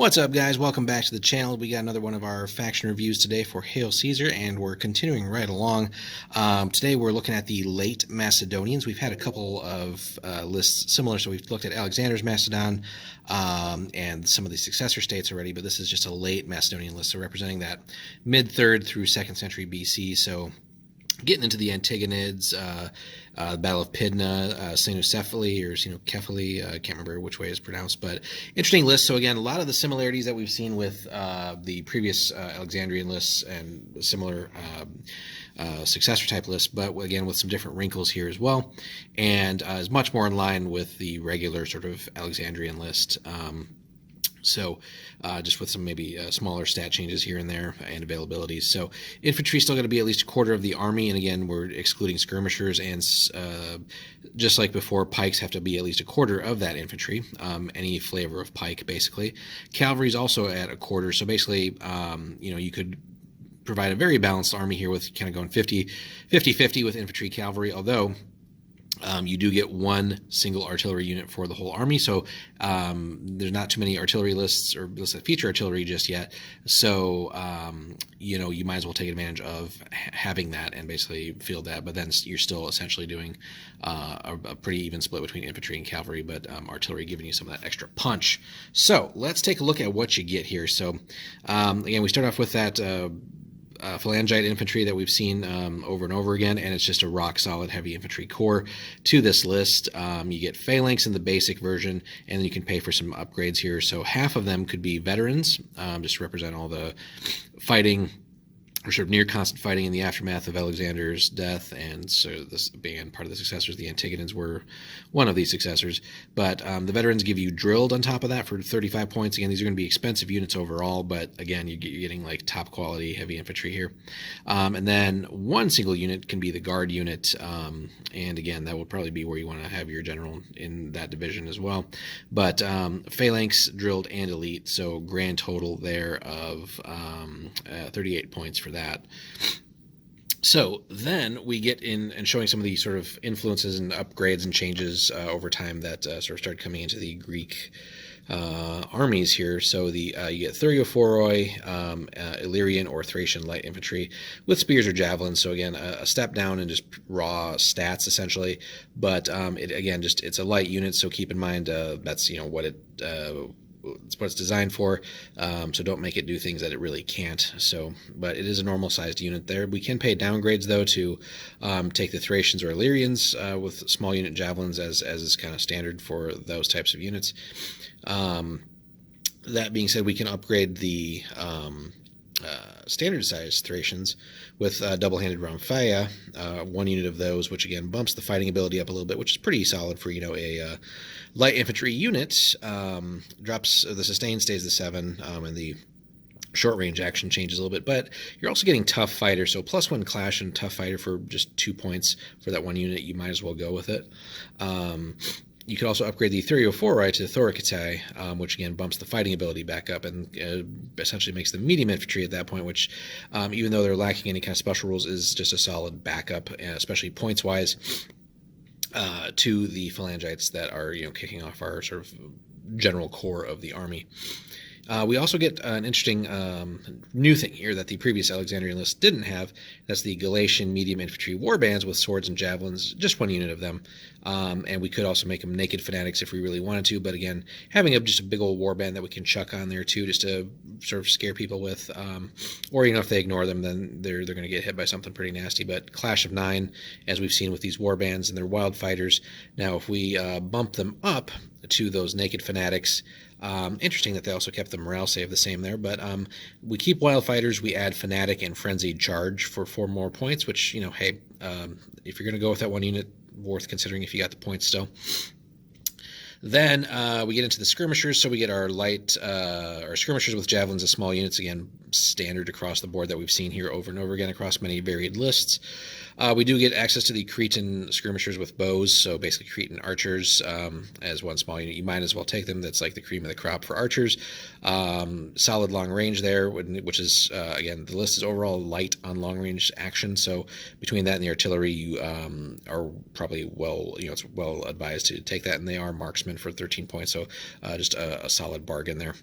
What's up, guys? Welcome back to the channel. We got another one of our faction reviews today for Hail Caesar, and we're continuing right along. Today we're looking at the late Macedonians. We've had a couple of lists similar, so we've looked at Alexander's Macedon and some of the successor states already, but this is just a late Macedonian list, so representing that mid-3rd through 2nd century BC. So getting into the Antagonids, the Battle of Pydna, Cynocephaly or Cynocephaly, I can't remember which way it's pronounced, but interesting list. So again, a lot of the similarities that we've seen with the previous Alexandrian lists and similar successor type lists, but again with some different wrinkles here as well, and is much more in line with the regular sort of Alexandrian list. So just with some maybe smaller stat changes here and there and availabilities. So infantry still going to be at least a quarter of the army, and again we're excluding skirmishers, and just like before, pikes have to be at least a quarter of that infantry, any flavor of pike basically. Cavalry is also at a quarter, so basically you could provide a very balanced army here with kind of going 50-50 with infantry cavalry, although you do get one single artillery unit for the whole army, so there's not too many artillery lists or lists that feature artillery just yet. So you might as well take advantage of having that and basically field that. But then you're still essentially doing a pretty even split between infantry and cavalry, but artillery giving you some of that extra punch. So let's take a look at what you get here. So again, we start off with that phalangite infantry that we've seen over and over again, and it's just a rock solid heavy infantry core to this list. You get phalanx in the basic version, and then you can pay for some upgrades here. So half of them could be veterans, just to represent all the fighting or sort of near constant fighting in the aftermath of Alexander's death, and so this being part of the successors, the Antagonids were one of these successors. But the veterans give you drilled on top of that for 35 points. Again, these are going to be expensive units overall, but again, you're getting like top quality heavy infantry here. And then one single unit can be the guard unit, and again, that will probably be where you want to have your general in that division as well. But phalanx, drilled, and elite, so grand total there of 38 points for that. So then we get in and showing some of the sort of influences and upgrades and changes over time that sort of started coming into the Greek armies here. So you get Thureophoroi, Illyrian or Thracian light infantry with spears or javelins. So again, a step down in just raw stats essentially, but it's a light unit. So keep in mind that's what it's what it's designed for, so don't make it do things that it really can't. So, but it is a normal sized unit there. We can pay downgrades though to take the Thracians or Illyrians with small unit javelins, as is kind of standard for those types of units. That being said, we can upgrade the standard sized Thracians with double-handed Rhomphaia, one unit of those, which again bumps the fighting ability up a little bit, which is pretty solid for a light infantry unit. Drops the sustain stays the 7, and the short range action changes a little bit, but you're also getting tough fighter, so +1 clash and tough fighter for just 2 points for that one unit. You might as well go with it. You could also upgrade the Thureophoroi to Thoricatae, which again bumps the fighting ability back up and essentially makes them medium infantry at that point, which even though they're lacking any kind of special rules, is just a solid backup, especially points wise, to the phalangites that are kicking off our sort of general core of the army. We also get an interesting new thing here that the previous Alexandrian list didn't have. That's the Galatian medium infantry warbands with swords and javelins, just one unit of them. And we could also make them naked fanatics if we really wanted to, but again, having just a big old warband that we can chuck on there too, just to sort of scare people with, or if they ignore them, then they're going to get hit by something pretty nasty. But Clash of 9, as we've seen with these warbands, and they're wild fighters. Now, if we bump them up to those naked fanatics, interesting that they also kept the morale save the same there, but we keep wild fighters, we add fanatic and frenzied charge for 4 more points, which, hey, if you're going to go with that one unit, worth considering if you got the points still. Then we get into the skirmishers, so we get our light, our skirmishers with javelins as small units, again, standard across the board that we've seen here over and over again across many varied lists. We do get access to the Cretan skirmishers with bows, so basically Cretan archers as one small unit. You might as well take them. That's like the cream of the crop for archers. Solid long range there, which is, again, the list is overall light on long range action, so between that and the artillery, you are probably it's well advised to take that, and they are marksmen for 13 points, so just a solid bargain there.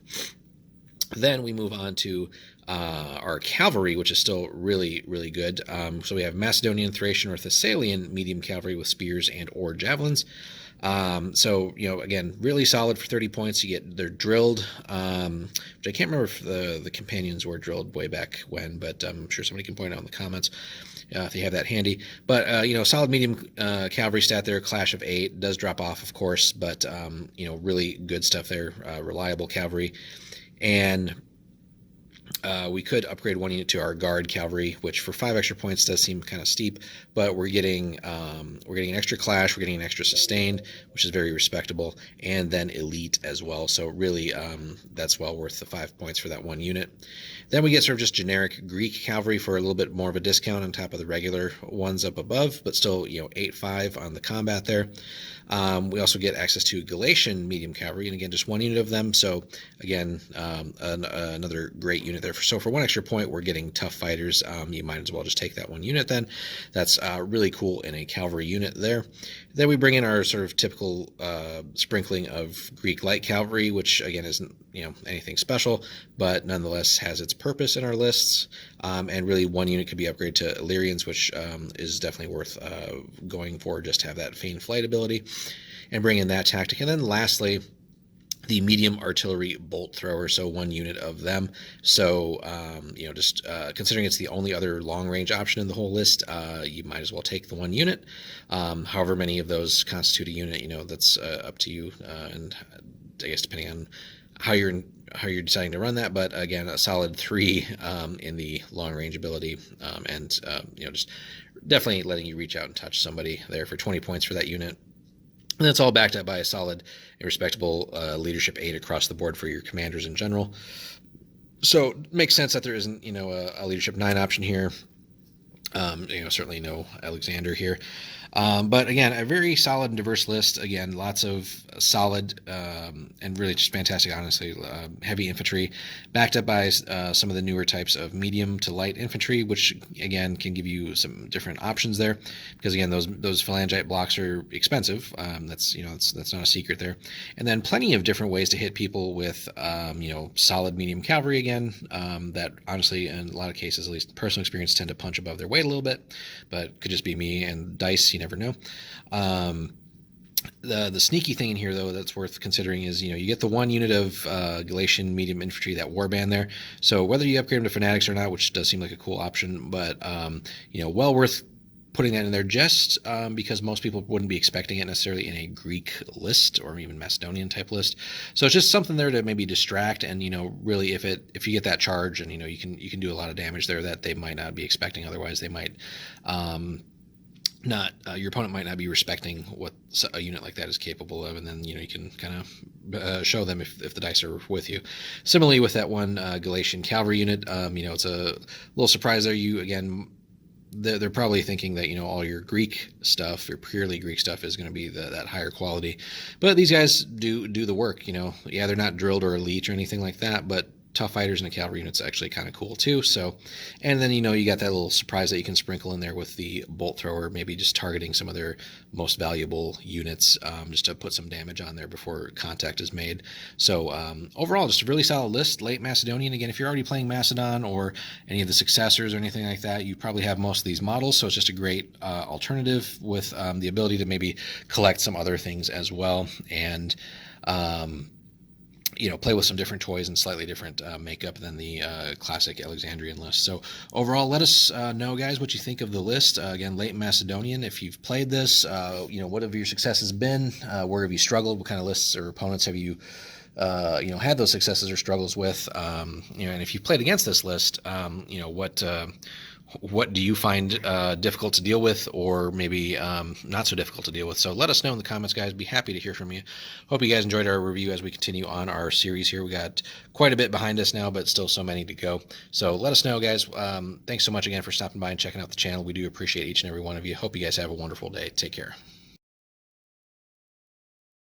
Then we move on to our cavalry, which is still really, really good. So we have Macedonian, Thracian, or Thessalian medium cavalry with spears and or javelins. So, again, really solid for 30 points. They're drilled, which I can't remember if the companions were drilled way back when, but I'm sure somebody can point out in the comments if you have that handy. But, solid medium cavalry stat there, clash of 8, does drop off, of course, but, really good stuff there, reliable cavalry. And we could upgrade 1 unit to our guard cavalry, which for 5 extra points does seem kind of steep, but we're getting an extra clash, we're getting an extra sustained, which is very respectable, and then elite as well. So really, that's well worth the 5 points for that 1 unit. Then we get sort of just generic Greek cavalry for a little bit more of a discount on top of the regular ones up above, but still 8-5 on the combat there. We also get access to Galatian medium cavalry, and again, just 1 unit of them. So again, another great unit there. So for 1 extra point, we're getting tough fighters. You might as well just take that 1 unit then. That's really cool in a cavalry unit there. Then we bring in our sort of typical sprinkling of Greek light cavalry, which again isn't anything special, but nonetheless has its purpose in our lists. And really 1 unit could be upgraded to Illyrians, which is definitely worth going for, just to have that feigned flight ability, and bring in that tactic. And then lastly, the medium artillery bolt thrower, so 1 unit of them. So, just considering it's the only other long range option in the whole list, you might as well take the 1 unit. However many of those constitute a unit, that's up to you, and I guess depending on how you're deciding to run that. But again, a solid 3 in the long range ability, and just definitely letting you reach out and touch somebody there for 20 points for that unit. And that's all backed up by a solid and respectable leadership 8 across the board for your commanders in general. So it makes sense that there isn't, a leadership 9 option here. Certainly no Alexander here. But again, a very solid and diverse list. Again, lots of solid and really just fantastic, honestly, heavy infantry, backed up by some of the newer types of medium to light infantry, which again can give you some different options there. Because again, those phalangite blocks are expensive. That's not a secret there. And then plenty of different ways to hit people with solid medium cavalry again. That honestly, in a lot of cases, at least personal experience, tend to punch above their weight a little bit, but could just be me and dice. You never know. The sneaky thing in here, though, that's worth considering is, you get the 1 unit of Galatian medium infantry, that warband there. So whether you upgrade them to fanatics or not, which does seem like a cool option, but well worth putting that in there, just because most people wouldn't be expecting it necessarily in a Greek list or even Macedonian type list. So it's just something there to maybe distract, and really if you get that charge, and you can do a lot of damage there that they might not be expecting. Otherwise, they might your opponent might not be respecting what a unit like that is capable of, and then you can kind of show them if the dice are with you. Similarly with that one Galatian cavalry unit, it's a little surprise there. They're probably thinking that all your Greek stuff, your purely Greek stuff, is going to be that higher quality, but these guys do the work. They're not drilled or elite or anything like that, but tough fighters in a cavalry unit's actually kind of cool too. So, and then you got that little surprise that you can sprinkle in there with the bolt thrower, maybe just targeting some of their most valuable units, just to put some damage on there before contact is made. So overall, just a really solid list. Late Macedonian. Again, if you're already playing Macedon or any of the successors or anything like that, you probably have most of these models, so it's just a great alternative with the ability to maybe collect some other things as well, and play with some different toys and slightly different makeup than the classic Alexandrian list. So overall, let us know, guys, what you think of the list. Again, Late Macedonian, if you've played this, what have your successes been? Where have you struggled? What kind of lists or opponents have you had those successes or struggles with? And if you've played against this list, what do you find difficult to deal with, or maybe not so difficult to deal with? So let us know in the comments, guys. Be happy to hear from you. Hope you guys enjoyed our review as we continue on our series here. We got quite a bit behind us now, but still so many to go. So let us know, guys. Thanks so much again for stopping by and checking out the channel. We do appreciate each and every one of you. Hope you guys have a wonderful day. Take care.